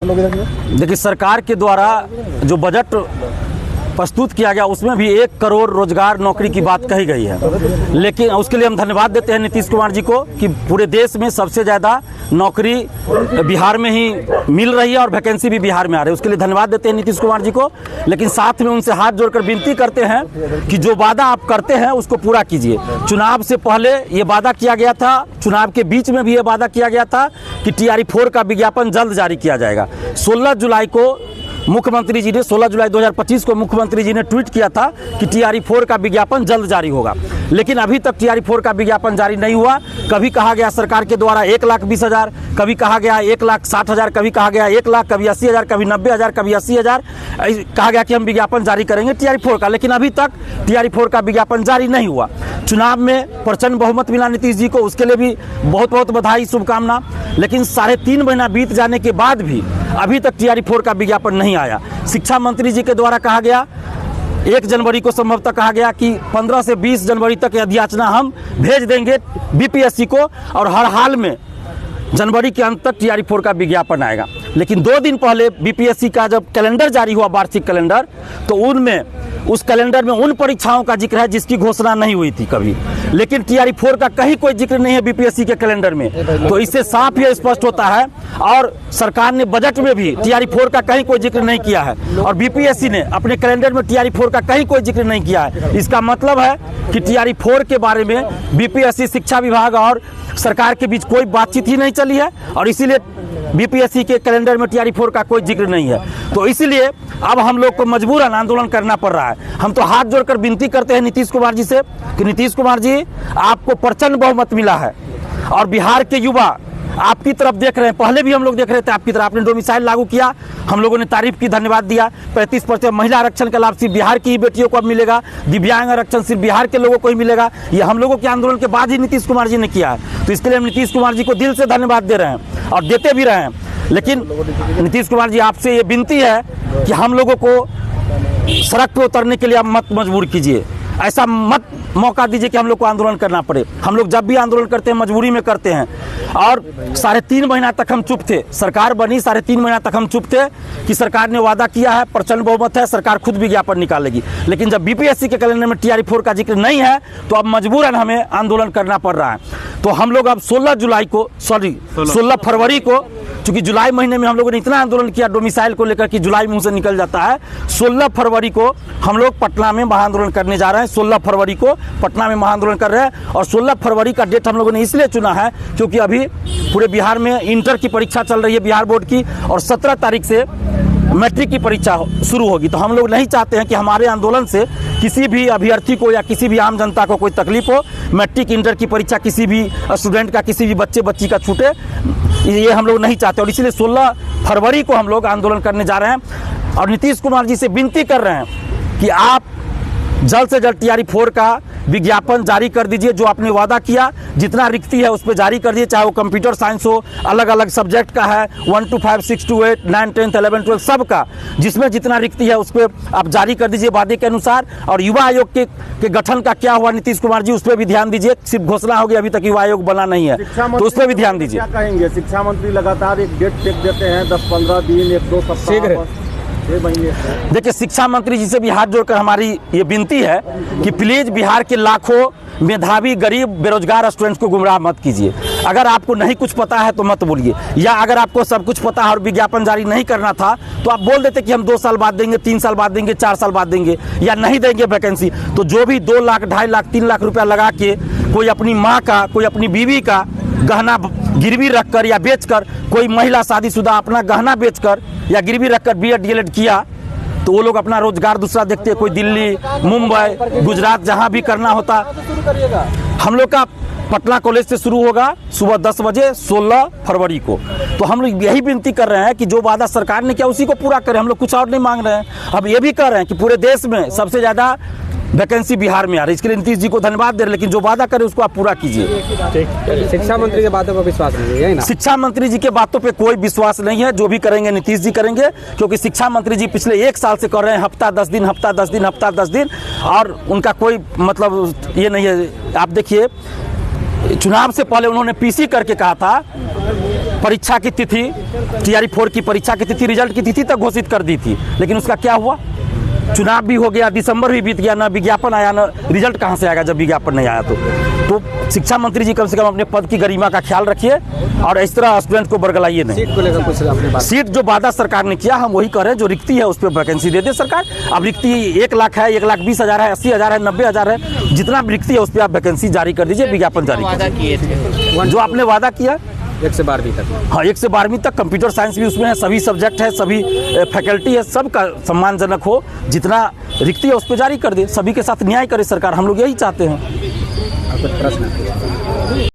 देखिए, सरकार के द्वारा जो बजट प्रस्तुत किया गया उसमें भी 1 करोड़ रोजगार नौकरी की बात कही गई है, लेकिन उसके लिए हम धन्यवाद देते हैं नीतीश कुमार जी को कि पूरे देश में सबसे ज़्यादा नौकरी बिहार में ही मिल रही है और वैकेंसी भी बिहार में आ रही है। उसके लिए धन्यवाद देते हैं नीतीश कुमार जी को, लेकिन साथ में उनसे हाथ जोड़कर विनती करते हैं कि जो वादा आप करते हैं उसको पूरा कीजिए। चुनाव से पहले ये वादा किया गया था, चुनाव के बीच में भी ये वादा किया गया था कि TRE-4 का विज्ञापन जल्द जारी किया जाएगा। 16 जुलाई को मुख्यमंत्री जी ने 16 जुलाई 2025 को मुख्यमंत्री जी ने ट्वीट किया था कि TRE-4 का विज्ञापन जल्द जारी होगा, लेकिन अभी तक TRE-4 का विज्ञापन जारी नहीं हुआ। कभी कहा गया सरकार के द्वारा 1,20,000, कभी कहा गया 1,60,000, कभी कहा गया 1 लाख, कभी 80,000, कभी 90,000, कभी 80,000 कहा गया कि हम विज्ञापन जारी करेंगे TRE-4 का, लेकिन अभी तक TRE-4 का विज्ञापन जारी नहीं हुआ। चुनाव में प्रचंड बहुमत मिला नीतीश जी को, उसके लिए भी बहुत बहुत बधाई, शुभकामना। लेकिन 3.5 महीना बीत जाने के बाद भी अभी तक TRE-4 का विज्ञापन नहीं आया। शिक्षा मंत्री जी के द्वारा कहा गया 1 जनवरी को संभवतः कहा गया कि 15 से 20 जनवरी तक याचना हम भेज देंगे BPSC को और हर हाल में जनवरी के अंत तक TRE-4 का विज्ञापन आएगा। लेकिन 2 दिन पहले BPSC का जब कैलेंडर जारी हुआ, वार्षिक कैलेंडर, तो उस कैलेंडर में उन परीक्षाओं का जिक्र है जिसकी घोषणा नहीं हुई थी कभी, लेकिन TRE-4 का कहीं कोई जिक्र नहीं है BPSC के कैलेंडर में। तो इससे साफ ये स्पष्ट होता है, और सरकार ने बजट में भी TRE-4 का कहीं कोई जिक्र नहीं किया है और BPSC ने अपने कैलेंडर में TRE-4 का कहीं कोई जिक्र नहीं किया है। इसका मतलब है कि TRE-4 के बारे में BPSC, शिक्षा विभाग और सरकार के बीच कोई बातचीत ही नहीं चली है, और इसीलिए BPSC के कैलेंडर में TRE-4 का कोई जिक्र नहीं है। तो इसलिए अब हम लोग को मजबूरन आंदोलन करना पड़ रहा है। हम तो हाथ जोड़कर विनती करते हैं नीतीश कुमार जी से कि नीतीश कुमार जी, आपको प्रचंड बहुमत मिला है और बिहार के युवा आपकी तरफ देख रहे हैं। पहले भी हम लोग देख रहे थे आपकी तरफ, आपने डोमिसाइल लागू किया, हम लोगों ने तारीफ की, धन्यवाद दिया। 35% महिला आरक्षण का लाभ सिर्फ बिहार की ही बेटियों को अब मिलेगा, दिव्यांग आरक्षण सिर्फ बिहार के लोगों को ही मिलेगा। ये हम लोगों के आंदोलन के बाद ही नीतीश कुमार जी ने किया है। तो इसके लिए हम नीतीश कुमार जी को दिल से धन्यवाद दे रहे हैं और देते भी रहे हैं। लेकिन नीतीश कुमार जी, आपसे ये विनती है कि हम लोगों को सड़क पर उतरने के लिए आप मत मजबूर कीजिए, ऐसा मत मौका दीजिए कि हम लोग को आंदोलन करना पड़े। हम लोग जब भी आंदोलन करते हैं मजबूरी में करते हैं, और 3.5 महीना तक हम चुप थे। सरकार बनी, 3.5 महीना तक हम चुप थे कि सरकार ने वादा किया है, प्रचंड बहुमत है, सरकार खुद विज्ञापन निकालेगी। लेकिन जब BPSC के कैलेंडर में TRE-4 का जिक्र नहीं है तो अब मजबूरन हमें आंदोलन करना पड़ रहा है। तो हम लोग अब 16 फरवरी को, चूंकि जुलाई महीने में हम लोगों ने इतना आंदोलन किया डोमिसाइल को लेकर कि जुलाई मुंह से निकल जाता है, 16 फरवरी को हम लोग पटना में महाआंदोलन करने जा रहे हैं। 16 फरवरी को पटना में महाआंदोलन कर रहे हैं, और 16 फरवरी का डेट हम लोगों ने इसलिए चुना है क्योंकि अभी पूरे बिहार में इंटर की परीक्षा चल रही है बिहार बोर्ड की, और 17 तारीख से मैट्रिक की परीक्षा शुरू होगी। तो हम लोग नहीं चाहते हैं कि हमारे आंदोलन से किसी भी अभ्यर्थी को या किसी भी आम जनता को कोई तकलीफ हो। मैट्रिक, इंटर की परीक्षा किसी भी स्टूडेंट का, किसी भी बच्ची का छूटे, ये हम लोग नहीं चाहते, और इसलिए 16 फरवरी को हम लोग आंदोलन करने जा रहे हैं। और नीतीश कुमार जी से विनती कर रहे हैं कि आप जल्द से जल्द TRE-4 का विज्ञापन जारी कर दीजिए। जो आपने वादा किया, जितना रिक्ति है उस पर जारी कर दीजिए, चाहे वो कंप्यूटर साइंस हो, अलग अलग सब्जेक्ट का है, 1 to 5, 6 to 8, 9, 10, 11, 12 सब का, जिसमें जितना रिक्ति है उस पर आप जारी कर दीजिए वादे के अनुसार। और युवा आयोग के गठन का क्या हुआ नीतीश कुमार जी, उस पर भी ध्यान दीजिए। सिर्फ घोषणा होगी, अभी तक युवा आयोग बना नहीं है, तो उस पर भी ध्यान दीजिए। क्या कहेंगे? शिक्षा मंत्री लगातार एक डेट टेक देते हैं, 10-15 दिन, 1-2 सप्ताह। देखिए, शिक्षा मंत्री जी से भी हाथ जोड़कर हमारी ये विनती है कि प्लीज बिहार के लाखों मेधावी, गरीब, बेरोजगार स्टूडेंट्स को गुमराह मत कीजिए। अगर आपको नहीं कुछ पता है तो मत बोलिए, या अगर आपको सब कुछ पता है और विज्ञापन जारी नहीं करना था तो आप बोल देते कि हम 2 साल बाद देंगे, 3 साल बाद देंगे, 4 साल बाद देंगे, या नहीं देंगे वैकेंसी। तो जो भी 2 लाख, 2.5 लाख, 3 लाख रुपया लगा के कोई अपनी माँ का, कोई अपनी बीवी का गहना गिरवी रखकर या बेचकर, कोई महिला शादीशुदा अपना गहना बेचकर या गिरवी रखकर BEd DLEd किया, तो वो लोग अपना रोजगार दूसरा देखते हैं। कोई दिल्ली, मुंबई, गुजरात, जहां भी करना होता। हम लोग का पटना कॉलेज से शुरू होगा सुबह 10 बजे 16 फरवरी को। तो हम लोग यही विनती कर रहे हैं कि जो वादा सरकार ने किया उसी को पूरा करें। हम लोग कुछ और नहीं मांग रहे हैं। अब ये भी कर रहे हैं कि पूरे देश में सबसे ज़्यादा वैकेंसी बिहार में आ रही है, इसके लिए नीतीश जी को धन्यवाद दे रहे, लेकिन जो वादा करे उसको आप पूरा कीजिए। शिक्षा मंत्री की बातों पर विश्वास नहीं है ना? शिक्षा मंत्री जी के बातों पे कोई विश्वास नहीं है। जो भी करेंगे नीतीश जी करेंगे, क्योंकि शिक्षा मंत्री जी पिछले 1 साल से कर रहे हैं हफ्ता 10 दिन, हफ्ता 10 दिन, हफ्ता 10 दिन, और उनका कोई मतलब ये नहीं है। आप देखिए, चुनाव से पहले उन्होंने PC करके कहा था परीक्षा की तिथि TRE 4 की परीक्षा की तिथि, रिजल्ट की तिथि तक घोषित कर दी थी, लेकिन उसका क्या हुआ? चुनाव भी हो गया, दिसंबर भी बीत गया, ना विज्ञापन आया, ना रिजल्ट कहाँ से आएगा जब विज्ञापन नहीं आया तो शिक्षा मंत्री जी कम से कम अपने पद की गरिमा का ख्याल रखिए और इस तरह स्टूडेंट को बरगलाइए नहीं। सीट को लेकर कुछ अपनी बात। सीट जो वादा सरकार ने किया हम वही कह रहे हैं, जो रिक्ति है उस पर वैकेंसी दे दे सरकार। अब रिक्ति 1 लाख है, 1,20,000 है, 80,000 है, 90,000 है, जितना भी रिक्ति है उस पर आप वैकेंसी जारी कर दीजिए, विज्ञापन जारी कर दीजिए। जो आपने वादा किया 1 से 12वीं तक। हाँ, 1 से 12वीं तक कंप्यूटर साइंस भी उसमें है, सभी सब्जेक्ट है, सभी फैकल्टी है, सबका सम्मानजनक हो, जितना रिक्ति है उस पर जारी कर दे, सभी के साथ न्याय करे सरकार, हम लोग यही चाहते हैं। आपका प्रश्न